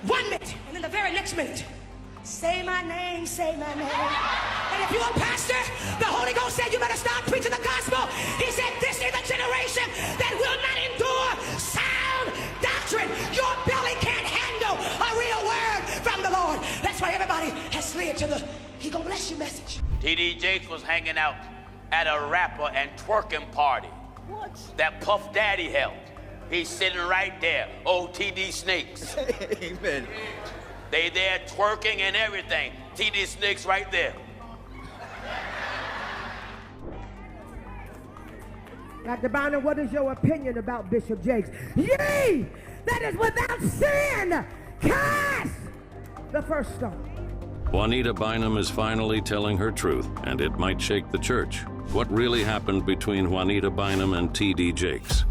1 minute, and then the very next minute, say my name, say my name. And if you're a pastor, the Holy Ghost said you better start preaching the gospel. He said, this is a generation that will not endure sound doctrine. Your belly can't handle a real word from the Lord. That's why everybody has slid to the He gonna bless you message. T.D. Jakes was hanging out at a rapper and twerking party. What? That Puff Daddy held. He's sitting right there. Old T.D. Snakes. Amen. They there twerking and everything. T.D. Snakes right there. Dr. Bynum, what is your opinion about Bishop Jakes? Ye that is without sin, cast the first stone. Juanita Bynum is finally telling her truth, and it might shake the church. What really happened between Juanita Bynum and T.D. Jakes?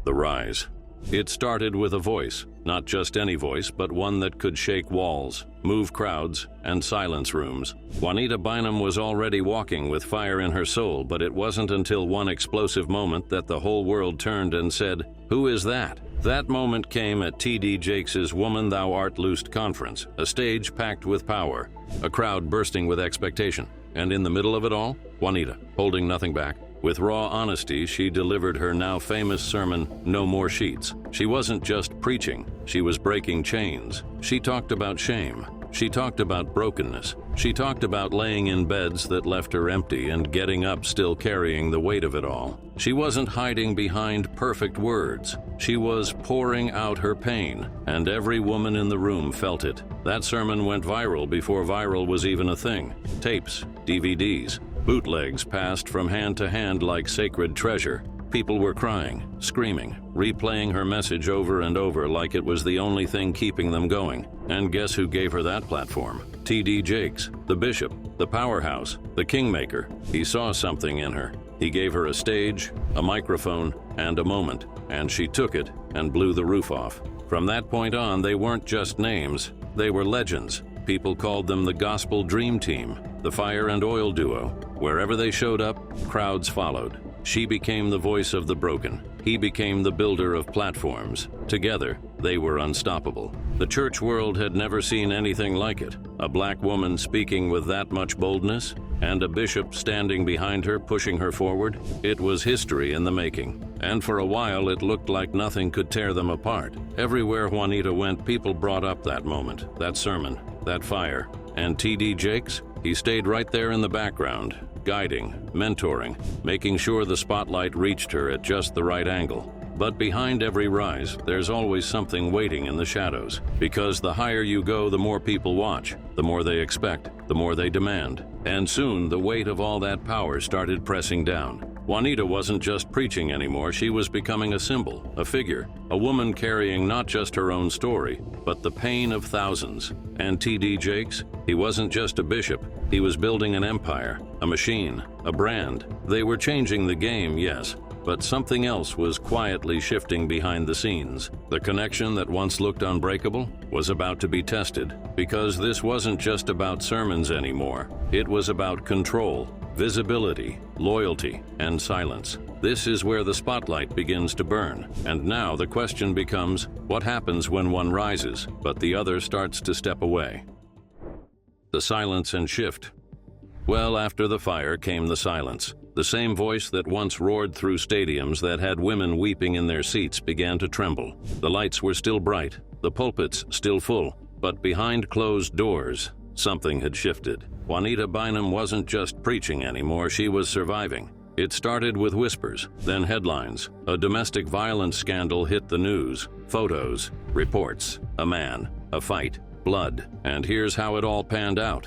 The rise. It started with a voice, not just any voice, but one that could shake walls, move crowds, and silence rooms. Juanita Bynum was already walking with fire in her soul, but it wasn't until one explosive moment that the whole world turned and said, "Who is that?" That moment came at T.D. Jakes' Woman Thou Art Loosed conference, a stage packed with power, a crowd bursting with expectation. And in the middle of it all, Juanita, holding nothing back. With raw honesty, she delivered her now famous sermon, No More Sheets. She wasn't just preaching, she was breaking chains. She talked about shame. She talked about brokenness. She talked about laying in beds that left her empty and getting up still carrying the weight of it all. She wasn't hiding behind perfect words. She was pouring out her pain, and every woman in the room felt it. That sermon went viral before viral was even a thing. Tapes, DVDs, bootlegs passed from hand to hand like sacred treasure. People were crying, screaming, replaying her message over and over like it was the only thing keeping them going. And guess who gave her that platform? T.D. Jakes, the bishop, the powerhouse, the kingmaker. He saw something in her. He gave her a stage, a microphone, and a moment, and she took it and blew the roof off. From that point on, they weren't just names, they were legends. People called them the Gospel Dream Team, the Fire and Oil Duo. Wherever they showed up, crowds followed. She became the voice of the broken. He became the builder of platforms. Together, they were unstoppable. The church world had never seen anything like it. A black woman speaking with that much boldness, and a bishop standing behind her, pushing her forward. It was history in the making. And for a while, it looked like nothing could tear them apart. Everywhere Juanita went, people brought up that moment, that sermon, that fire. And T.D. Jakes? He stayed right there in the background, guiding, mentoring, making sure the spotlight reached her at just the right angle. But behind every rise, there's always something waiting in the shadows. Because the higher you go, the more people watch, the more they expect, the more they demand. And soon, the weight of all that power started pressing down. Juanita wasn't just preaching anymore, she was becoming a symbol, a figure, a woman carrying not just her own story, but the pain of thousands. And T.D. Jakes? He wasn't just a bishop, he was building an empire, a machine, a brand. They were changing the game, yes, but something else was quietly shifting behind the scenes. The connection that once looked unbreakable was about to be tested, because this wasn't just about sermons anymore. It was about control, visibility, loyalty, and silence. This is where the spotlight begins to burn. And now the question becomes, what happens when one rises, but the other starts to step away? The silence and shift. Well, after the fire came the silence. The same voice that once roared through stadiums that had women weeping in their seats began to tremble. The lights were still bright, the pulpits still full, but behind closed doors, something had shifted. Juanita Bynum wasn't just preaching anymore, she was surviving. It started with whispers, then headlines. A domestic violence scandal hit the news. Photos, reports, a man, a fight, blood. And here's how it all panned out.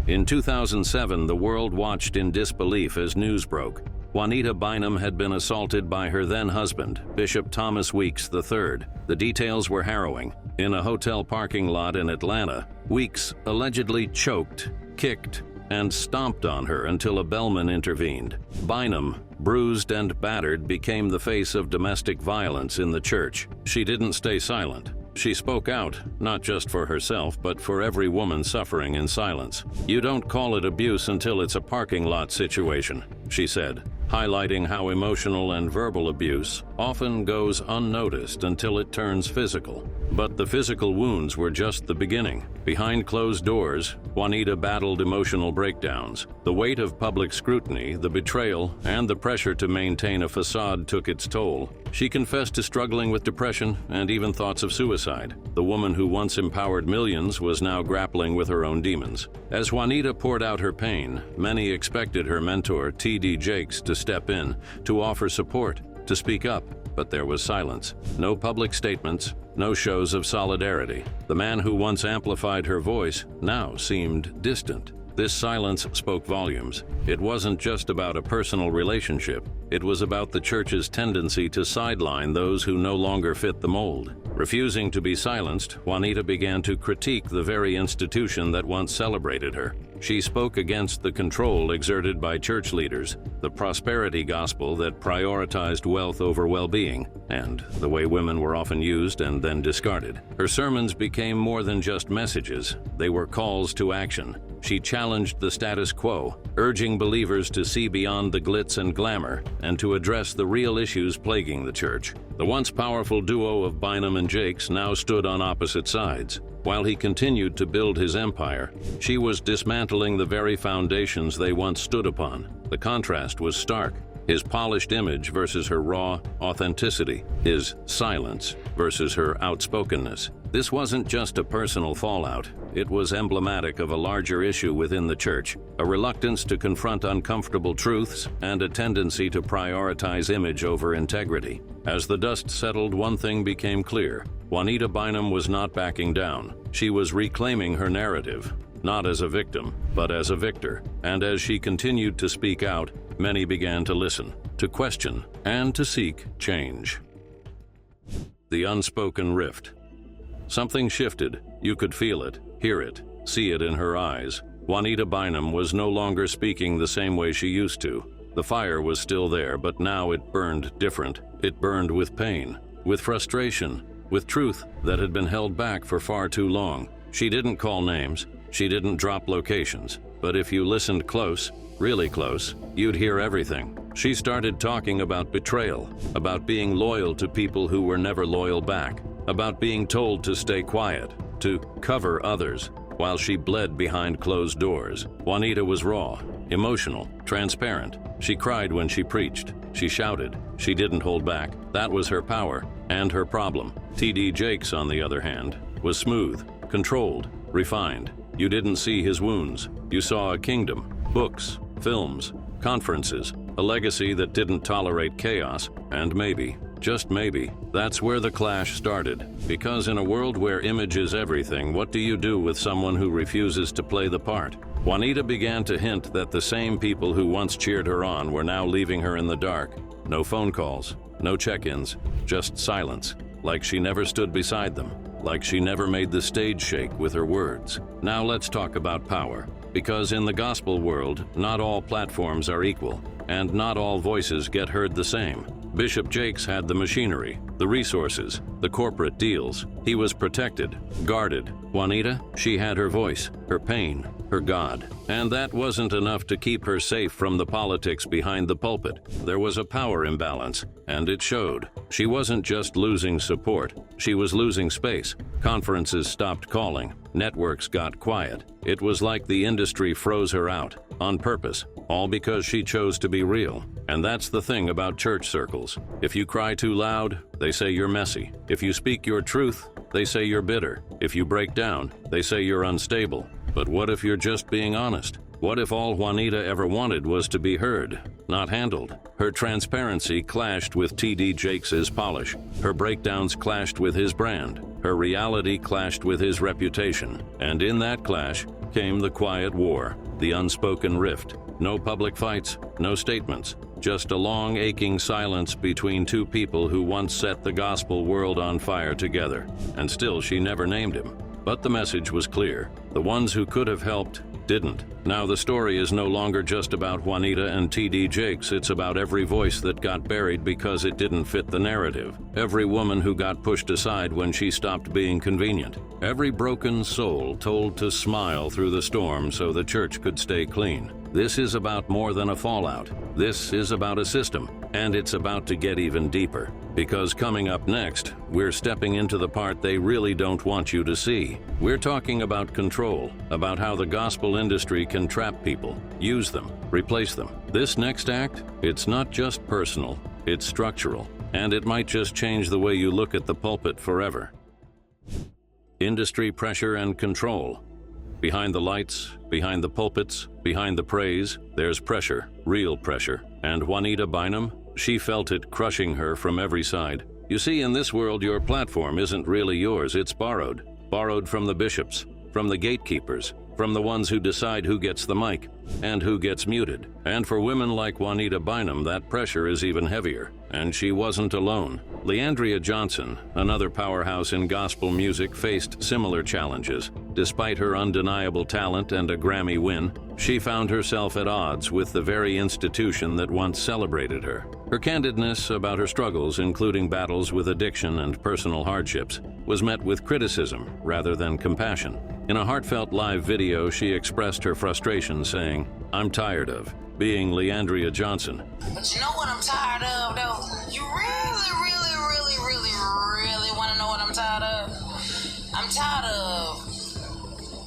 In 2007, the world watched in disbelief as news broke. Juanita Bynum had been assaulted by her then-husband, Bishop Thomas Weeks III. The details were harrowing. In a hotel parking lot in Atlanta, Weeks allegedly choked, kicked, and stomped on her until a bellman intervened. Bynum, bruised and battered, became the face of domestic violence in the church. She didn't stay silent. She spoke out, not just for herself, but for every woman suffering in silence. You don't call it abuse until it's a parking lot situation, she said, highlighting how emotional and verbal abuse often goes unnoticed until it turns physical. But the physical wounds were just the beginning. Behind closed doors, Juanita battled emotional breakdowns. The weight of public scrutiny, the betrayal, and the pressure to maintain a facade took its toll. She confessed to struggling with depression and even thoughts of suicide. The woman who once empowered millions was now grappling with her own demons. As Juanita poured out her pain, many expected her mentor, T.D. Jakes, to step in, to offer support, to speak up. But there was silence. No public statements, no shows of solidarity. The man who once amplified her voice now seemed distant. This silence spoke volumes. It wasn't just about a personal relationship. It was about the church's tendency to sideline those who no longer fit the mold. Refusing to be silenced, Juanita began to critique the very institution that once celebrated her. She spoke against the control exerted by church leaders, the prosperity gospel that prioritized wealth over well-being, and the way women were often used and then discarded. Her sermons became more than just messages. They were calls to action. She challenged the status quo, urging believers to see beyond the glitz and glamour and to address the real issues plaguing the church. The once powerful duo of Bynum and Jakes now stood on opposite sides. While he continued to build his empire, she was dismantling the very foundations they once stood upon. The contrast was stark. His polished image versus her raw authenticity, his silence versus her outspokenness. This wasn't just a personal fallout. It was emblematic of a larger issue within the church, a reluctance to confront uncomfortable truths and a tendency to prioritize image over integrity. As the dust settled, one thing became clear. Juanita Bynum was not backing down. She was reclaiming her narrative, not as a victim, but as a victor. And as she continued to speak out, many began to listen, to question, and to seek change. The unspoken rift. Something shifted. You could feel it, hear it, see it in her eyes. Juanita Bynum was no longer speaking the same way she used to. The fire was still there, but now it burned different. It burned with pain, with frustration, with truth that had been held back for far too long. She didn't call names, she didn't drop locations, but if you listened close, really close, you'd hear everything. She started talking about betrayal, about being loyal to people who were never loyal back, about being told to stay quiet, to cover others, while she bled behind closed doors. Juanita was raw, emotional, transparent. She cried when she preached. She shouted. She didn't hold back. That was her power and her problem. T.D. Jakes, on the other hand, was smooth, controlled, refined. You didn't see his wounds. You saw a kingdom, books, films, conferences, a legacy that didn't tolerate chaos, and maybe, just maybe, that's where the clash started. Because in a world where image is everything, what do you do with someone who refuses to play the part? Juanita began to hint that the same people who once cheered her on were now leaving her in the dark. No phone calls, no check-ins, just silence, like she never stood beside them, like she never made the stage shake with her words. Now let's talk about power. Because in the gospel world, not all platforms are equal, and not all voices get heard the same. Bishop Jakes had the machinery, the resources, the corporate deals. He was protected, guarded. Juanita, she had her voice, her pain, her God. And that wasn't enough to keep her safe from the politics behind the pulpit. There was a power imbalance, and it showed. She wasn't just losing support, she was losing space. Conferences stopped calling, networks got quiet. It was like the industry froze her out, on purpose, all because she chose to be real. And that's the thing about church circles. If you cry too loud, they say you're messy. If you speak your truth, they say you're bitter. If you break down, they say you're unstable. But what if you're just being honest? What if all Juanita ever wanted was to be heard, not handled? Her transparency clashed with T.D. Jakes' polish. Her breakdowns clashed with his brand. Her reality clashed with his reputation. And in that clash came the quiet war, the unspoken rift. No public fights, no statements, just a long, aching silence between two people who once set the gospel world on fire together. And still she never named him. But the message was clear. The ones who could have helped didn't. Now the story is no longer just about Juanita and T.D. Jakes. It's about every voice that got buried because it didn't fit the narrative. Every woman who got pushed aside when she stopped being convenient. Every broken soul told to smile through the storm so the church could stay clean. This is about more than a fallout. This is about a system, And it's about to get even deeper, because coming up next, we're stepping into the part they really don't want you to see. We're talking about control, about how the gospel industry can trap people, use them, replace them. This next act, it's not just personal, it's structural, and it might just change the way you look at the pulpit forever. Industry pressure and control. Behind the lights, behind the pulpits, behind the praise, there's pressure, real pressure. And Juanita Bynum, she felt it crushing her from every side. You see, in this world, your platform isn't really yours, it's borrowed. Borrowed from the bishops, from the gatekeepers, from the ones who decide who gets the mic and who gets muted. And for women like Juanita Bynum, that pressure is even heavier. And she wasn't alone. Leandria Johnson, another powerhouse in gospel music, faced similar challenges. Despite her undeniable talent and a Grammy win, she found herself at odds with the very institution that once celebrated her. Her candidness about her struggles, including battles with addiction and personal hardships, was met with criticism rather than compassion. In a heartfelt live video, she expressed her frustration, saying, "I'm tired of being Leandria Johnson." But you know what I'm tired of, though? You really want to know what I'm tired of? I'm tired of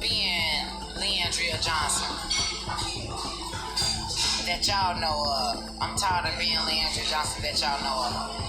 being Leandria Johnson. That y'all know of. I'm tired of being Leandria Johnson that y'all know of.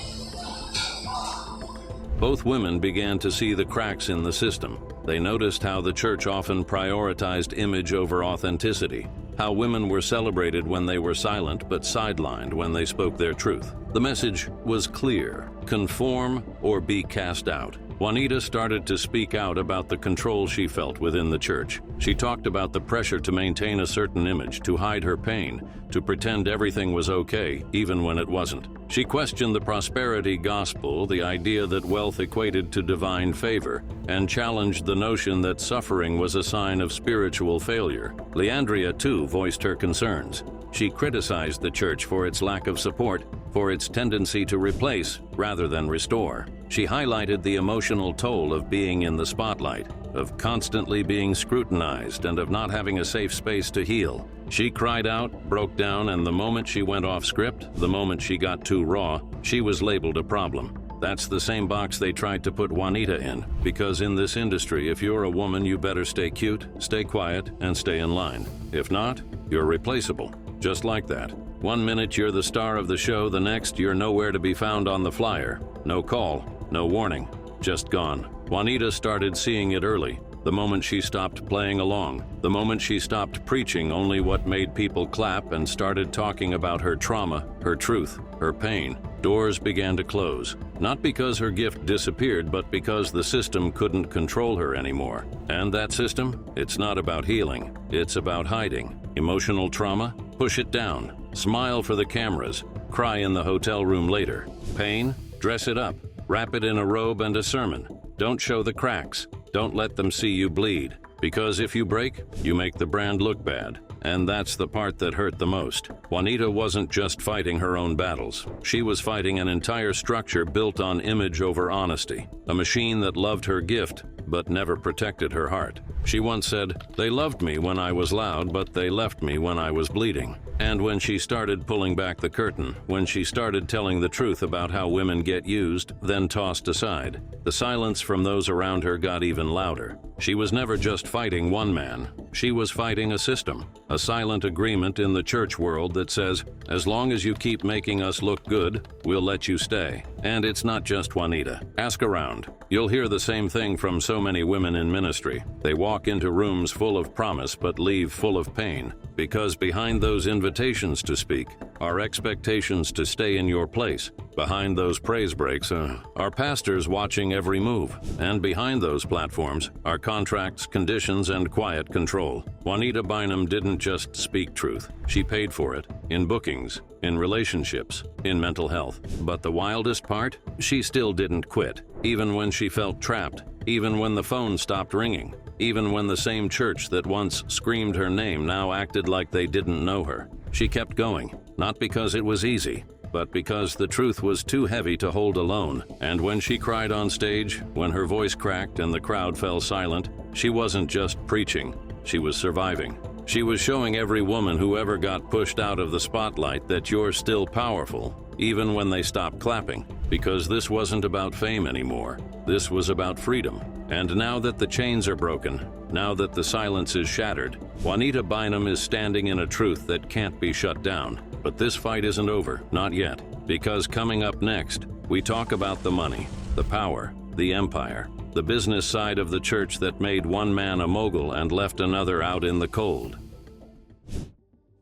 Both women began to see the cracks in the system. They noticed how the church often prioritized image over authenticity, how women were celebrated when they were silent but sidelined when they spoke their truth. The message was clear: conform or be cast out. Juanita started to speak out about the control she felt within the church. She talked about the pressure to maintain a certain image, to hide her pain, to pretend everything was okay, even when it wasn't. She questioned the prosperity gospel, the idea that wealth equated to divine favor, and challenged the notion that suffering was a sign of spiritual failure. Leandria, too, voiced her concerns. She criticized the church for its lack of support, for its tendency to replace rather than restore. She highlighted the emotional toll of being in the spotlight, of constantly being scrutinized, and of not having a safe space to heal. She cried out, broke down, and the moment she went off script, the moment she got too raw, she was labeled a problem. That's the same box they tried to put Juanita in, because in this industry, if you're a woman, you better stay cute, stay quiet, and stay in line. If not, you're replaceable. Just like that. 1 minute you're the star of the show, the next you're nowhere to be found on the flyer. No call, no warning, just gone. Juanita started seeing it early. The moment she stopped playing along, the moment she stopped preaching only what made people clap and started talking about her trauma, her truth, her pain, doors began to close. Not because her gift disappeared, but because the system couldn't control her anymore. And that system? It's not about healing. It's about hiding. Emotional trauma? Push it down. Smile for the cameras. Cry in the hotel room later. Pain? Dress it up. Wrap it in a robe and a sermon. Don't show the cracks. Don't let them see you bleed. Because if you break, you make the brand look bad. And that's the part that hurt the most. Juanita wasn't just fighting her own battles. She was fighting an entire structure built on image over honesty. A machine that loved her gift, but never protected her heart. She once said, "They loved me when I was loud, but they left me when I was bleeding." And when she started pulling back the curtain, when she started telling the truth about how women get used, then tossed aside, the silence from those around her got even louder. She was never just fighting one man. She was fighting a system, a silent agreement in the church world that says, as long as you keep making us look good, we'll let you stay. And it's not just Juanita. Ask around. You'll hear the same thing from so many women in ministry. They walk into rooms full of promise but leave full of pain. Because behind those invitations to speak are expectations to stay in your place. Behind those praise breaks are pastors watching every move. And behind those platforms are contracts, conditions, and quiet control. Juanita Bynum didn't just speak truth. She paid for it in bookings, in relationships, in mental health. But the wildest part? She still didn't quit. Even when she felt trapped. Even when the phone stopped ringing. Even when the same church that once screamed her name now acted like they didn't know her. She kept going, not because it was easy, but because the truth was too heavy to hold alone. And when she cried on stage, when her voice cracked and the crowd fell silent, she wasn't just preaching, she was surviving. She was showing every woman who ever got pushed out of the spotlight that you're still powerful, even when they stopped clapping, because this wasn't about fame anymore. This was about freedom. And now that the chains are broken, now that the silence is shattered, Juanita Bynum is standing in a truth that can't be shut down. But this fight isn't over, not yet, because coming up next, we talk about the money, the power, the empire, the business side of the church that made one man a mogul and left another out in the cold.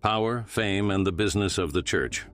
Power, fame, and the business of the church.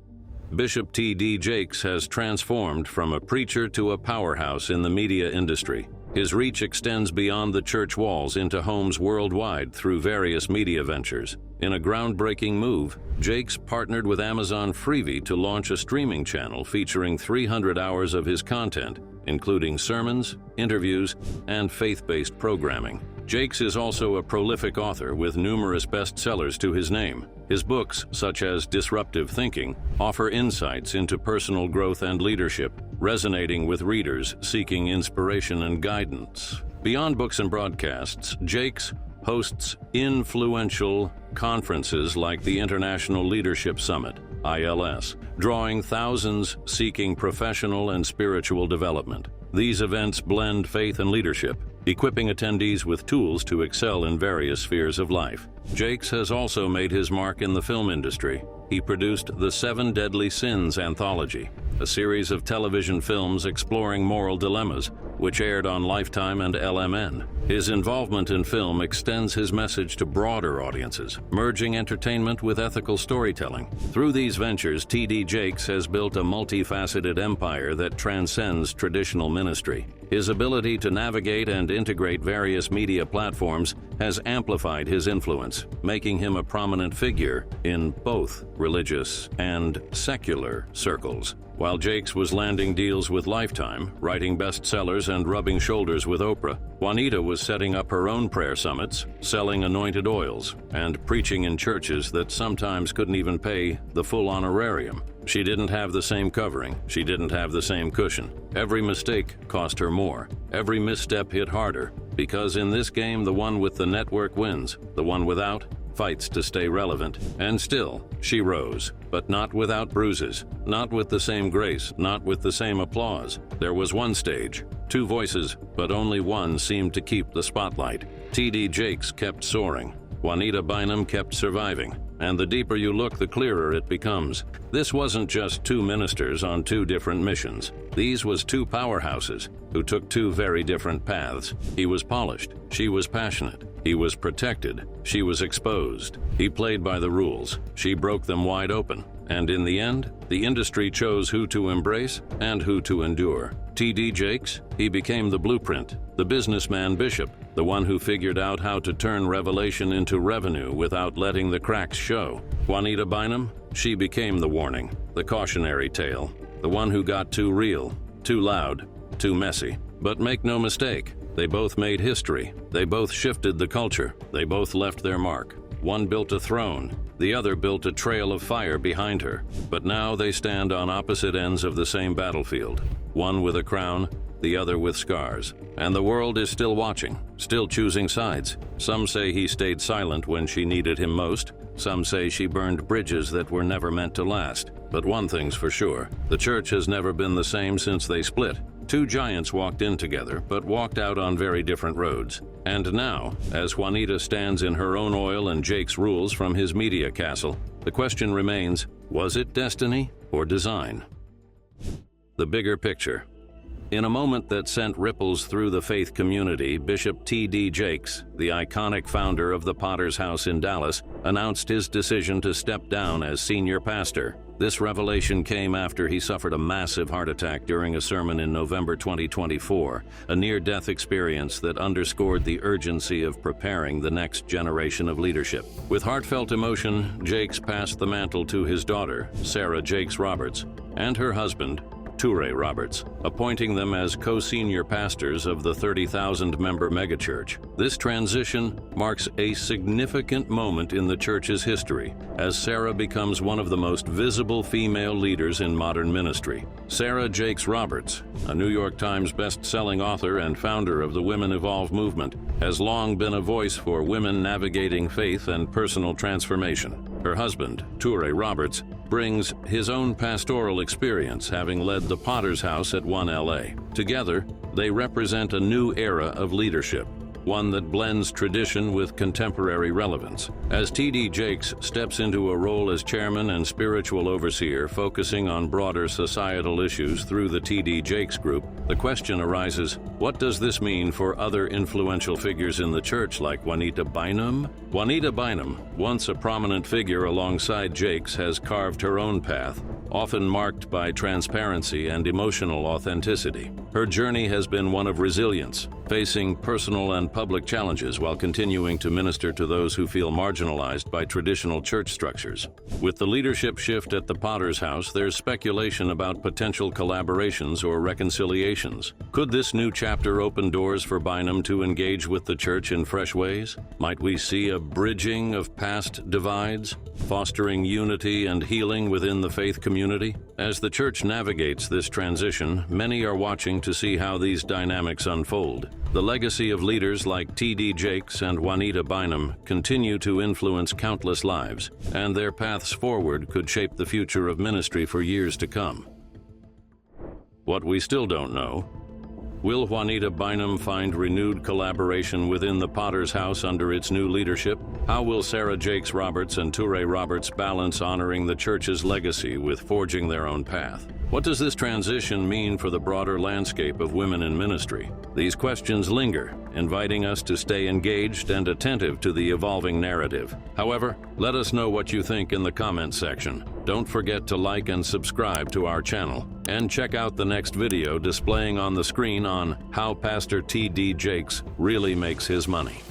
Bishop T.D. Jakes has transformed from a preacher to a powerhouse in the media industry. His reach extends beyond the church walls into homes worldwide through various media ventures. In a groundbreaking move, Jakes partnered with Amazon Freevee to launch a streaming channel featuring 300 hours of his content, including sermons, interviews, and faith-based programming. Jakes is also a prolific author with numerous bestsellers to his name. His books, such as Disruptive Thinking, offer insights into personal growth and leadership, resonating with readers seeking inspiration and guidance. Beyond books and broadcasts, Jakes hosts influential conferences like the International Leadership Summit, ILS, drawing thousands seeking professional and spiritual development. These events blend faith and leadership, equipping attendees with tools to excel in various spheres of life. Jakes has also made his mark in the film industry. He produced the 7 Deadly Sins anthology, a series of television films exploring moral dilemmas, which aired on Lifetime and LMN. His involvement in film extends his message to broader audiences, merging entertainment with ethical storytelling. Through these ventures, T.D. Jakes has built a multifaceted empire that transcends traditional ministry. His ability to navigate and integrate various media platforms has amplified his influence, making him a prominent figure in both religious and secular circles. While Jakes was landing deals with Lifetime, writing bestsellers, and rubbing shoulders with Oprah, Juanita was setting up her own prayer summits, selling anointed oils, and preaching in churches that sometimes couldn't even pay the full honorarium. She didn't have the same covering. She didn't have the same cushion. Every mistake cost her more. Every misstep hit harder, because in this game, the one with the network wins. The one without fights to stay relevant. And still, she rose, but not without bruises, not with the same grace, not with the same applause. There was one stage, 2 voices, but only one seemed to keep the spotlight. T.D. Jakes kept soaring. Juanita Bynum kept surviving. And the deeper you look, the clearer it becomes. This wasn't just 2 ministers on 2 different missions. These was 2 powerhouses who took 2 very different paths. He was polished. She was passionate. He was protected. She was exposed. He played by the rules. She broke them wide open. And in the end, the industry chose who to embrace and who to endure. T.D. Jakes, he became the blueprint, the businessman bishop, the one who figured out how to turn revelation into revenue without letting the cracks show. Juanita Bynum, she became the warning, the cautionary tale, the one who got too real, too loud, too messy. But make no mistake, they both made history. They both shifted the culture. They both left their mark. One built a throne. The other built a trail of fire behind her. But now they stand on opposite ends of the same battlefield. One with a crown, the other with scars. And the world is still watching, still choosing sides. Some say he stayed silent when she needed him most. Some say she burned bridges that were never meant to last. But one thing's for sure, the church has never been the same since they split. 2 giants walked in together, but walked out on very different roads. And now, as Juanita stands in her own oil and Jakes rules from his media castle, the question remains, was it destiny or design? The bigger picture. In a moment that sent ripples through the faith community, Bishop T.D. Jakes, the iconic founder of the Potter's House in Dallas, announced his decision to step down as senior pastor. This revelation came after he suffered a massive heart attack during a sermon in November 2024, a near-death experience that underscored the urgency of preparing the next generation of leadership. With heartfelt emotion, Jakes passed the mantle to his daughter, Sarah Jakes Roberts, and her husband, Toure Roberts, appointing them as co-senior pastors of the 30,000-member megachurch. This transition marks a significant moment in the church's history, as Sarah becomes one of the most visible female leaders in modern ministry. Sarah Jakes Roberts, a New York Times best-selling author and founder of the Women Evolve movement, has long been a voice for women navigating faith and personal transformation. Her husband, Toure Roberts, brings his own pastoral experience, having led the Potter's House at 1LA. Together, they represent a new era of leadership, one that blends tradition with contemporary relevance. As T.D. Jakes steps into a role as chairman and spiritual overseer, focusing on broader societal issues through the T.D. Jakes Group, the question arises, what does this mean for other influential figures in the church like Juanita Bynum? Juanita Bynum, once a prominent figure alongside Jakes, has carved her own path, often marked by transparency and emotional authenticity. Her journey has been one of resilience, facing personal and public challenges while continuing to minister to those who feel marginalized by traditional church structures. With the leadership shift at the Potter's House, there's speculation about potential collaborations or reconciliations. Could this new chapter open doors for Bynum to engage with the church in fresh ways? Might we see a bridging of past divides, fostering unity and healing within the faith community? As the church navigates this transition, many are watching to see how these dynamics unfold. The legacy of leaders like T.D. Jakes and Juanita Bynum continue to influence countless lives, and their paths forward could shape the future of ministry for years to come. What we still don't know: will Juanita Bynum find renewed collaboration within the Potter's House under its new leadership? How will Sarah Jakes Roberts and Toure Roberts balance honoring the church's legacy with forging their own path? What does this transition mean for the broader landscape of women in ministry? These questions linger, inviting us to stay engaged and attentive to the evolving narrative. However, let us know what you think in the comments section. Don't forget to like and subscribe to our channel, and check out the next video displaying on the screen on how Pastor T.D. Jakes really makes his money.